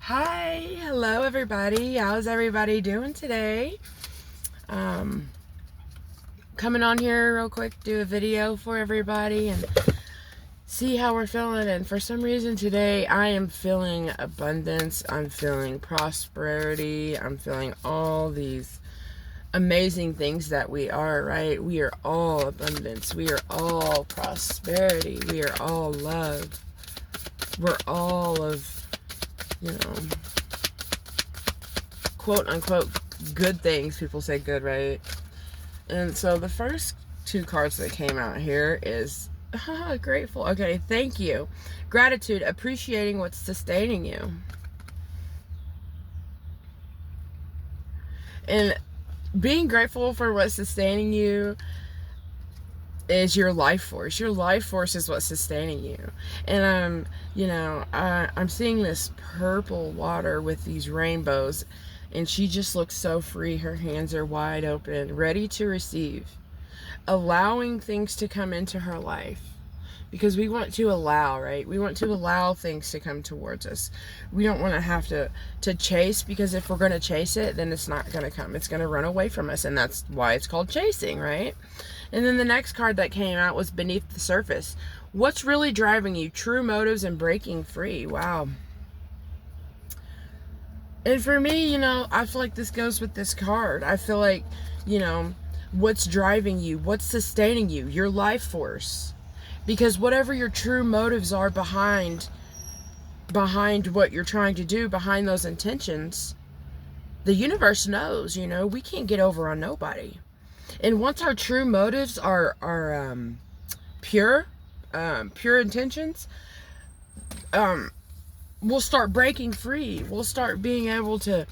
Hi, hello everybody. How's everybody doing today? Coming on here real quick, do a video for everybody and see how we're feeling. And for some reason today, I am feeling abundance. I'm feeling prosperity. I'm feeling all these amazing things that we are, right? We are all abundance. We are all prosperity. We are all love. We're all of, you know, quote unquote good things. People say good, right? And so the first two cards that came out here is grateful. Okay, thank you. Gratitude, appreciating what's sustaining you. And being grateful for what's sustaining you is your life force. Your life force is what's sustaining you. And I'm seeing this purple water with these rainbows, and she just looks so free. Her hands are wide open, ready to receive, allowing things to come into her life. Because we want to allow, right? We want to allow things to come towards us. We don't want to have to chase, because if we're going to chase it, then it's not going to come. It's going to run away from us, and that's why it's called chasing, right? And then the next card that came out was Beneath the Surface. What's really driving you? True motives and breaking free. Wow. And for me, I feel like this goes with this card. I feel like, what's driving you? What's sustaining you? Your life force. Because whatever your true motives are behind what you're trying to do, behind those intentions, the universe knows, we can't get over on nobody. And once our true motives are pure intentions, we'll start breaking free. We'll start being able to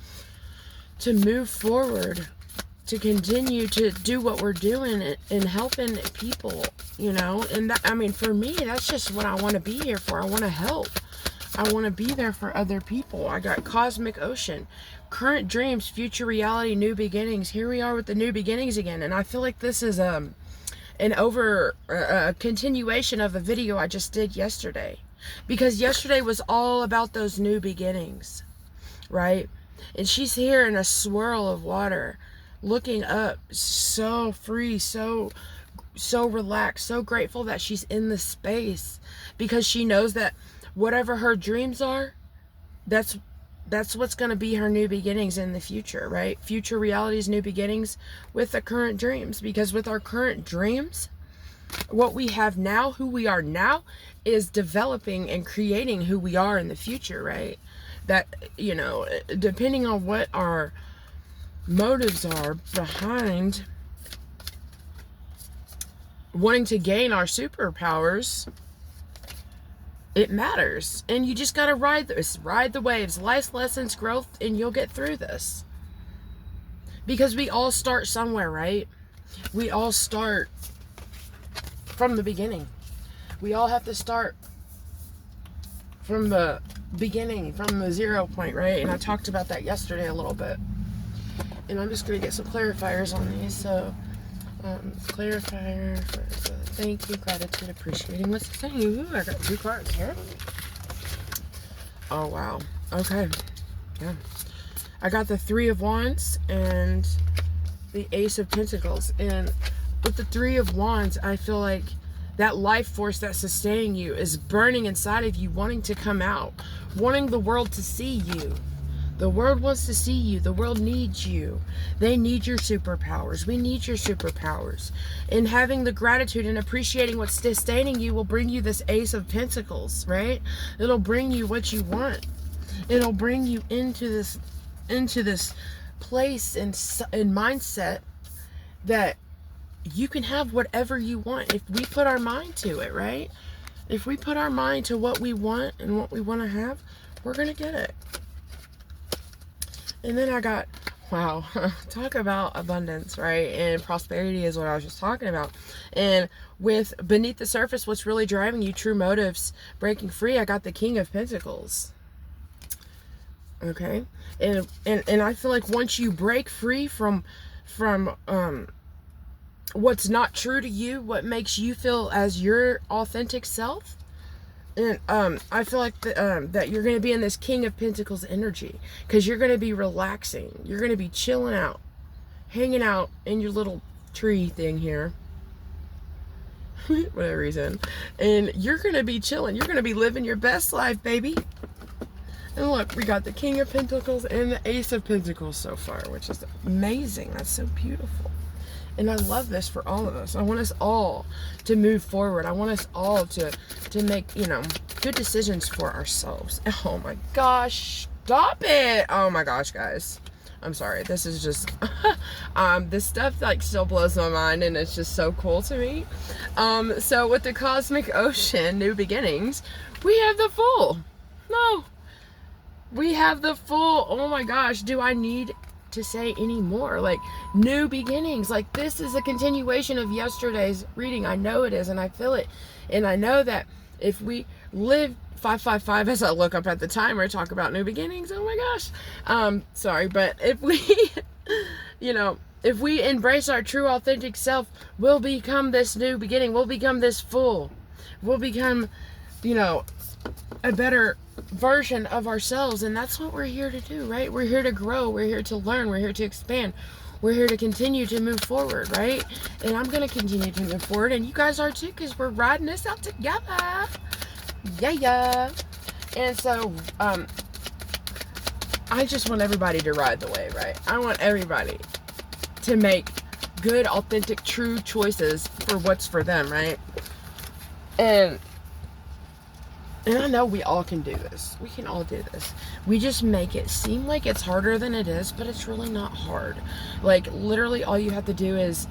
move forward, to continue to do what we're doing and helping people, and that, for me, that's just what I want to be here for. I want to help. I want to be there for other people. I got Cosmic Ocean, current dreams, future reality, new beginnings. Here we are with the new beginnings again. And I feel like this is a continuation of a video I just did yesterday. Because yesterday was all about those new beginnings, right? And she's here in a swirl of water, looking up, so free, so relaxed, so grateful that she's in the space, because she knows that whatever her dreams are, that's what's going to be her new beginnings in the future, right? Future realities, new beginnings with the current dreams. Because with our current dreams, what we have now, who we are now, is developing and creating who we are in the future, right? That, depending on what our motives are behind wanting to gain our superpowers, it matters. And you just got to ride the waves, life's lessons, growth, and you'll get through this. Because we all start somewhere, right? We all start from the beginning. We all have to start from the beginning, from the 0 point, right? And I talked about that yesterday a little bit. And I'm just going to get some clarifiers on these. So, clarifier for thank you, gratitude, appreciating what's saying. Ooh, I got 2 cards here. Oh, wow. Okay. Yeah. I got the 3 of Wands and the Ace of Pentacles. And with the 3 of Wands, I feel like that life force that's sustaining you is burning inside of you, wanting to come out, wanting the world to see you. The world wants to see you. The world needs you. They need your superpowers. We need your superpowers. And having the gratitude and appreciating what's sustaining you will bring you this Ace of Pentacles, right? It'll bring you what you want. It'll bring you into this place and mindset that you can have whatever you want if we put our mind to it, right? If we put our mind to what we want and what we want to have, we're going to get it. And then I got, wow, talk about abundance, right? And prosperity is what I was just talking about. And with Beneath the Surface, what's really driving you, true motives, breaking free, I got the King of Pentacles. Okay? And I feel like once you break free from what's not true to you, what makes you feel as your authentic self, And I feel like that you're going to be in this King of Pentacles energy, because you're going to be relaxing. You're going to be chilling out, hanging out in your little tree thing here. Whatever reason. And you're going to be chilling. You're going to be living your best life, baby. And look, we got the King of Pentacles and the Ace of Pentacles so far, which is amazing. That's so beautiful. And I love this for all of us. I want us all to move forward. I want us all to make, you know, good decisions for ourselves. Oh my gosh, stop it. Oh my gosh, guys. I'm sorry. This is just, this stuff like still blows my mind, and it's just so cool to me. So with the Cosmic Ocean, New Beginnings, we have the Fool. No, we have the Fool. Oh my gosh, do I need to say any more? Like, new beginnings. Like, this is a continuation of yesterday's reading. I know it is, and I feel it. And I know that if we live 555, as I look up at the timer, talk about new beginnings. Oh my gosh. Sorry, but if we, you know, if we embrace our true authentic self, we'll become this new beginning. We'll become this Fool. We'll become, you know, a better version of ourselves. And that's what we're here to do, right? We're here to grow. We're here to learn. We're here to expand. We're here to continue to move forward, right? And I'm going to continue to move forward, and you guys are too, because we're riding this out together. Yeah. And so I just want everybody to ride the wave, right? I want everybody to make good, authentic, true choices for what's for them, right? And I know we all can do this. We can all do this. We just make it seem like it's harder than it is, but it's really not hard. Like, literally all you have to do is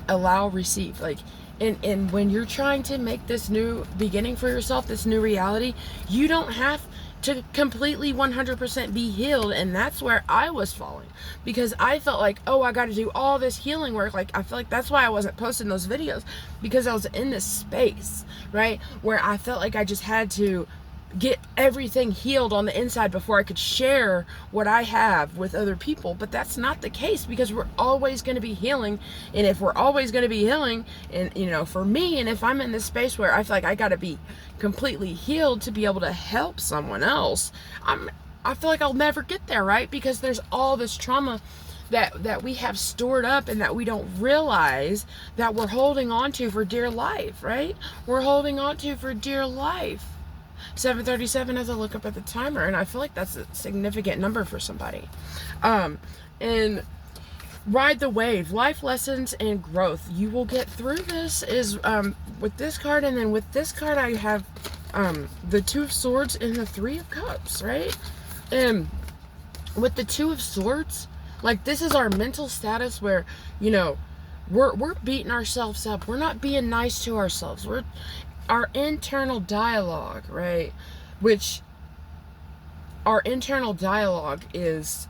allow, receive. Like, and when you're trying to make this new beginning for yourself, this new reality, you don't have to completely 100% be healed. And that's where I was falling, because I felt like, oh, I got to do all this healing work. Like, I feel like that's why I wasn't posting those videos, because I was in this space, right, where I felt like I just had to get everything healed on the inside before I could share what I have with other people. But that's not the case, because we're always going to be healing. And if we're always going to be healing, and, you know, for me, and if I'm in this space where I feel like I got to be completely healed to be able to help someone else, I feel like I'll never get there, right? Because there's all this trauma that we have stored up, and that we don't realize that we're holding on to for dear life, right? We're holding on to for dear life. 7:37 as I look up at the timer, and I feel like that's a significant number for somebody. And ride the wave, life lessons and growth. You will get through this, is with this card. And then with this card I have the Two of Swords and the Three of Cups, right? And with the Two of Swords, like, this is our mental status where, you know, we're beating ourselves up. We're not being nice to ourselves. We're our internal dialogue, right? Which our internal dialogue is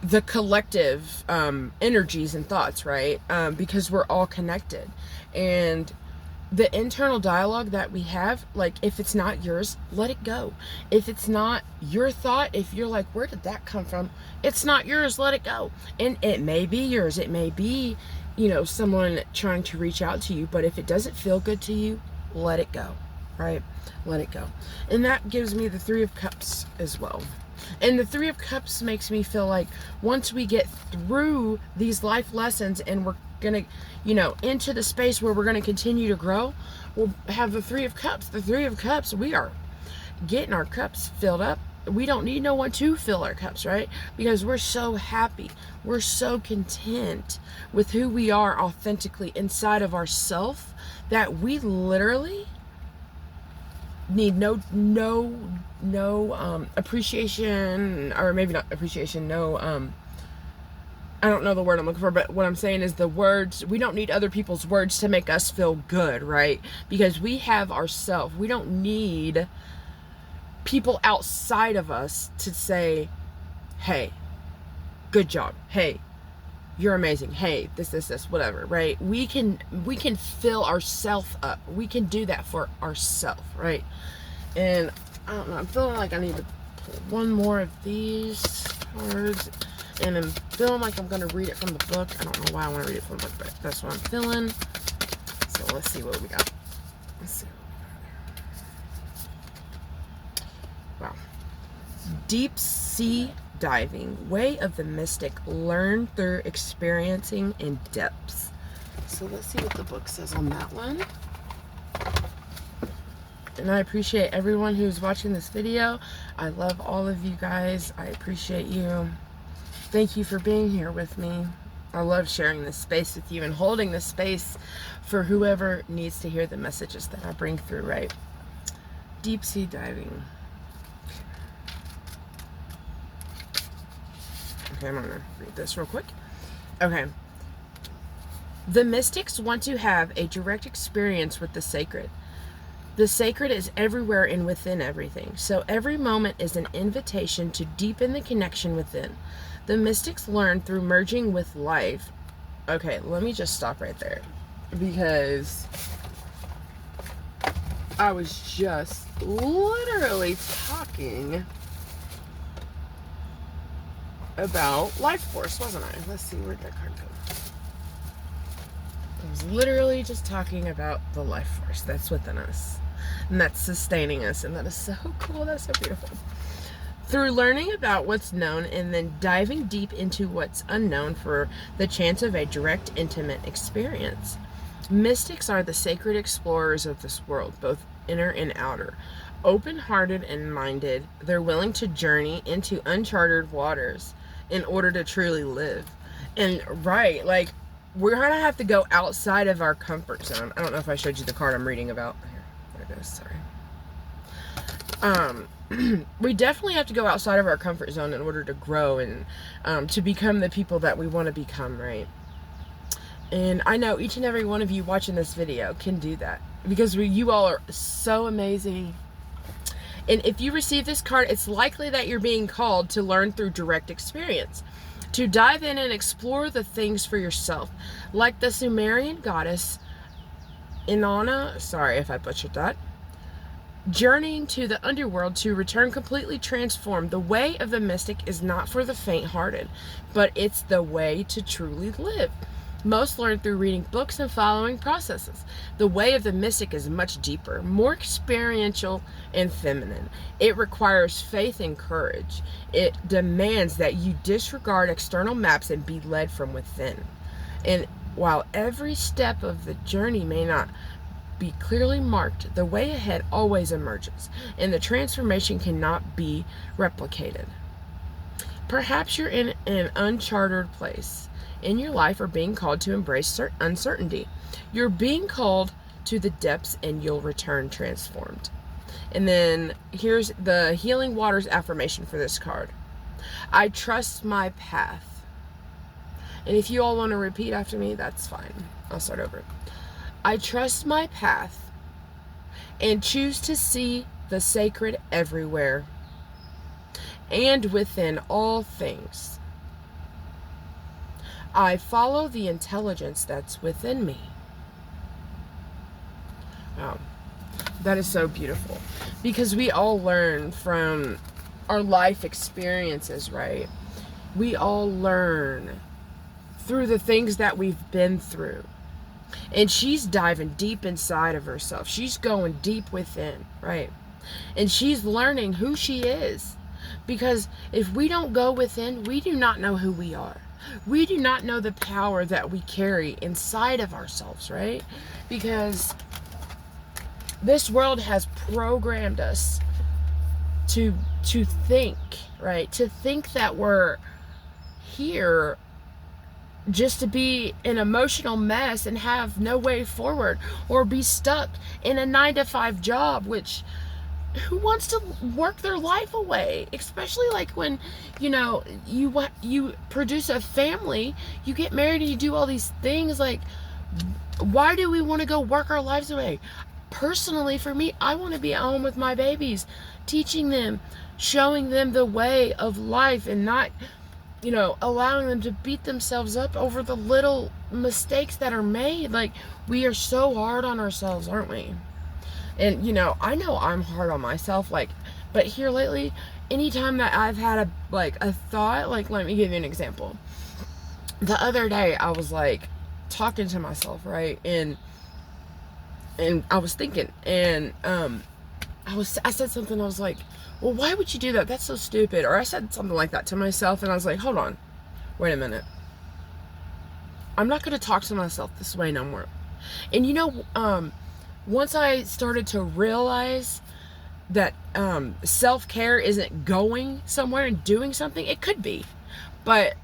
the collective energies and thoughts, right? Because we're all connected. And the internal dialogue that we have, like, if it's not yours, let it go. If it's not your thought, if you're like, where did that come from? It's not yours, let it go. And it may be yours. It may be, you know, someone trying to reach out to you, but if it doesn't feel good to you, let it go, right? Let it go. And that gives me the Three of Cups as well. And the Three of Cups makes me feel like once we get through these life lessons, and we're gonna, you know, into the space where we're gonna continue to grow, we'll have the Three of Cups. The Three of Cups, we are getting our cups filled up. We don't need no one to fill our cups, right? Because we're so happy. We're so content with who we are authentically inside of ourself, that we literally need no appreciation, or maybe not appreciation, no, I don't know the word I'm looking for, but what I'm saying is the words, we don't need other people's words to make us feel good, right? Because we have ourselves. We don't need people outside of us to say, hey, good job, hey, you're amazing, hey, this, whatever, right? We can fill ourselves up. We can do that for ourselves, right? And I don't know, I'm feeling like I need to pull one more of these cards, and I'm feeling like I'm going to read it from the book. I don't know why I want to read it from the book, but that's what I'm feeling. So let's see what we got. Let's see what we got there. Deep sea diving, way of the mystic, learned through experiencing in depths. So let's see what the book says on that one. And I appreciate everyone who's watching this video. I love all of you guys. I appreciate you. Thank you for being here with me. I love sharing this space with you and holding this space for whoever needs to hear the messages that I bring through, right? Deep sea diving. Okay, I'm gonna read this real quick. Okay. The mystics want to have a direct experience with the sacred. The sacred is everywhere and within everything. So every moment is an invitation to deepen the connection within. The mystics learn through merging with life. Okay, let me just stop right there, because I was just literally talking about life force, wasn't I? Let's see, where'd that card go? I was literally just talking about the life force that's within us, and that's sustaining us, and that is so cool. That's so beautiful. Through learning about what's known and then diving deep into what's unknown for the chance of a direct, intimate experience. Mystics are the sacred explorers of this world, both inner and outer. Open-hearted and minded, they're willing to journey into uncharted waters in order to truly live. And right, like, we're gonna have to go outside of our comfort zone. I don't know if I showed you the card I'm reading about. Here, there it is, sorry. We definitely have to go outside of our comfort zone in order to grow and to become the people that we want to become, right? And I know each and every one of you watching this video can do that, because you all are so amazing. And if you receive this card, it's likely that you're being called to learn through direct experience, to dive in and explore the things for yourself. Like the Sumerian goddess Inanna, sorry if I butchered that, journeying to the underworld to return completely transformed. The way of the mystic is not for the faint-hearted, but it's the way to truly live. Most learn through reading books and following processes. The way of the mystic is much deeper, more experiential and feminine. It requires faith and courage. It demands that you disregard external maps and be led from within. And while every step of the journey may not be clearly marked, the way ahead always emerges, and the transformation cannot be replicated. Perhaps you're in an uncharted place in your life, or being called to embrace uncertainty. You're being called to the depths, and you'll return transformed. And then here's the Healing Waters affirmation for this card. I trust my path. And if you all want to repeat after me, that's fine. I'll start over. I trust my path and choose to see the sacred everywhere and within all things. I follow the intelligence that's within me. Wow, that is so beautiful, because we all learn from our life experiences, right? We all learn through the things that we've been through. And she's diving deep inside of herself. She's going deep within, right? And she's learning who she is. Because if we don't go within, we do not know who we are. We do not know the power that we carry inside of ourselves, right? Because this world has programmed us to think, right? To think that we're here just to be an emotional mess and have no way forward, or be stuck in a 9-to-5 job, which who wants to work their life away? Especially like when, you know, you produce a family, you get married and you do all these things. Like, why do we want to go work our lives away? Personally, for me, I want to be at home with my babies, teaching them, showing them the way of life, and not, you know, allowing them to beat themselves up over the little mistakes that are made. Like, we are so hard on ourselves, aren't we? And, you know I'm hard on myself, like, but here lately, anytime that I've had a thought, like, let me give you an example. The other day, I was, like, talking to myself, right? And I was thinking, and, I said something, I was like, well, why would you do that? That's so stupid. Or I said something like that to myself, and I was like, hold on, wait a minute. I'm not going to talk to myself this way no more. And you know, once I started to realize that self-care isn't going somewhere and doing something, it could be. But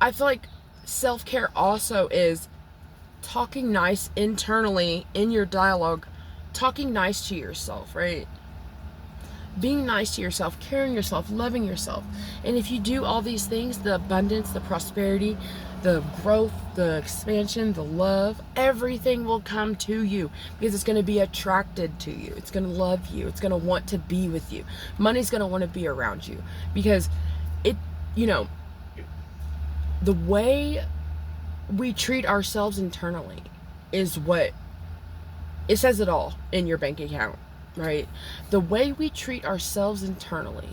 I feel like self-care also is talking nice internally in your dialogue, talking nice to yourself, right? Being nice to yourself, caring yourself, loving yourself. And if you do all these things, the abundance, the prosperity, the growth, the expansion, the love, everything will come to you because it's going to be attracted to you. It's going to love you. It's going to want to be with you. Money's going to want to be around you because it, you know, the way we treat ourselves internally is what it says it all in your bank account, right? The way we treat ourselves internally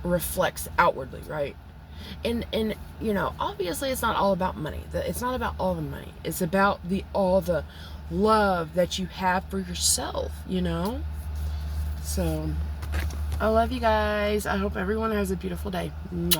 reflects outwardly, right? And you know, obviously it's not all about money. It's not about all the money. It's about all the love that you have for yourself, you know? So I love you guys. I hope everyone has a beautiful day. Mwah.